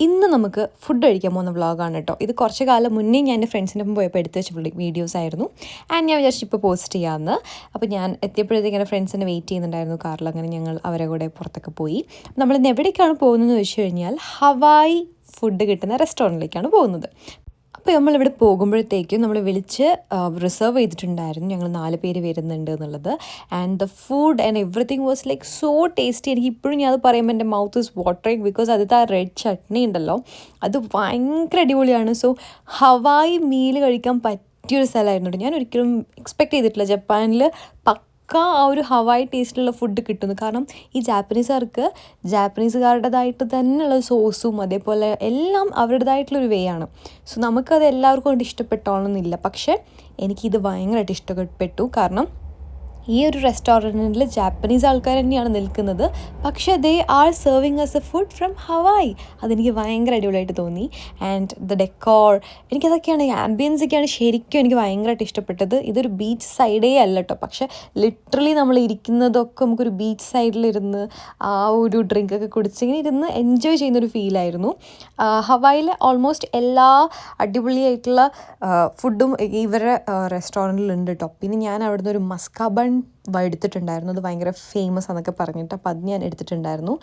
ഇന്ന് നമുക്ക് ഫുഡ് കഴിക്കാൻ പോകുന്ന വ്ളോഗാണ് കേട്ടോ. ഇത് കുറച്ച് കാലം മുന്നേ ഞാൻ എൻ്റെ ഫ്രണ്ട്സിൻ്റെ ഒപ്പം പോയപ്പോൾ എടുത്ത് വെച്ച വീഡിയോസ് ആയിരുന്നു. ആൻഡ് ഞാൻ വിചാരിച്ചു ഇപ്പോൾ പോസ്റ്റ് ചെയ്യാമെന്ന്. അപ്പോൾ ഞാൻ എത്തിയപ്പോഴത്തേക്ക് എൻ്റെ ഫ്രണ്ട്സിനെ വെയിറ്റ് ചെയ്യുന്നുണ്ടായിരുന്നു കാറിൽ. അങ്ങനെ ഞങ്ങൾ അവരെ കൂടെ പുറത്തൊക്കെ പോയി. നമ്മളിന്ന് എവിടേക്കാണ് പോകുന്നതെന്ന് വെച്ച് കഴിഞ്ഞാൽ ഹവായി ഫുഡ് കിട്ടുന്ന റെസ്റ്റോറൻറ്റിലേക്കാണ് പോകുന്നത്. അപ്പോൾ നമ്മളിവിടെ പോകുമ്പോഴത്തേക്കും നമ്മൾ വിളിച്ച് റിസർവ് ചെയ്തിട്ടുണ്ടായിരുന്നു ഞങ്ങൾ 4 പേര് വരുന്നുണ്ട് എന്നുള്ളത്. And the food and everything was like so tasty. എനിക്ക് ഇപ്പോഴും ഞാൻ അത് പറയുമ്പോൾ എൻ്റെ മൗത്ത് ഈസ് വാട്ടറിങ് ബിക്കോസ് അതിലത്തെ ആ റെഡ് ചട്നി ഉണ്ടല്ലോ, അത് ഭയങ്കര അടിപൊളിയാണ്. സോ ഹവായി മീൽ കഴിക്കാൻ പറ്റിയൊരു സ്ഥലമായിരുന്നു. ഞാൻ ഒരിക്കലും എക്സ്പെക്റ്റ് ചെയ്തിട്ടില്ല ജപ്പാനിൽ ആ ഒരു ഹവായി ടേസ്റ്റിലുള്ള ഫുഡ് കിട്ടുന്നു. കാരണം ഈ ജാപ്പനീസുകാരുടേതായിട്ട് തന്നെയുള്ള സോസും അതേപോലെ എല്ലാം അവരുടേതായിട്ടുള്ളൊരു വേ ആണ്. സോ നമുക്കത് എല്ലാവർക്കും കൊണ്ട് ഇഷ്ടപ്പെട്ടോണമെന്നില്ല. പക്ഷേ എനിക്കിത് ഭയങ്കരമായിട്ട് ഇഷ്ടപ്പെട്ടു. കാരണം ഈ ഒരു റെസ്റ്റോറൻറ്റിൽ ജാപ്പനീസ് ആൾക്കാർ തന്നെയാണ് നിൽക്കുന്നത്, പക്ഷേ they are serving as a food from Hawaii. അതെനിക്ക് ഭയങ്കര അടിപൊളിയായിട്ട് തോന്നി. ആൻഡ് ദ ഡെക്കോർ, എനിക്കതൊക്കെയാണ്, ആംബിയൻസൊക്കെയാണ് ശരിക്കും എനിക്ക് ഭയങ്കരമായിട്ട് ഇഷ്ടപ്പെട്ടത്. ഇതൊരു ബീച്ച് സൈഡേ അല്ല കേട്ടോ, പക്ഷേ ലിറ്ററലി നമ്മൾ ഇരിക്കുന്നതൊക്കെ നമുക്കൊരു ബീച്ച് സൈഡിലിരുന്ന് ആ ഒരു ഡ്രിങ്കൊക്കെ കുടിച്ചിങ്ങനെ ഇരുന്ന് എൻജോയ് ചെയ്യുന്നൊരു ഫീലായിരുന്നു. ഹവായിൽ ഓൾമോസ്റ്റ് എല്ലാ അടിപൊളിയായിട്ടുള്ള ഫുഡും ഇവരുടെ റെസ്റ്റോറൻറ്റിലുണ്ട് കേട്ടോ. പിന്നെ ഞാൻ അവിടുന്ന് ഒരു മസ്ക ബൺ എടുത്തിട്ടുണ്ടായിരുന്നു. അത് ഭയങ്കര ഫേമസ് ആണെന്നൊക്കെ പറഞ്ഞിട്ട്, അപ്പോൾ അത് ഞാൻ എടുത്തിട്ടുണ്ടായിരുന്നു.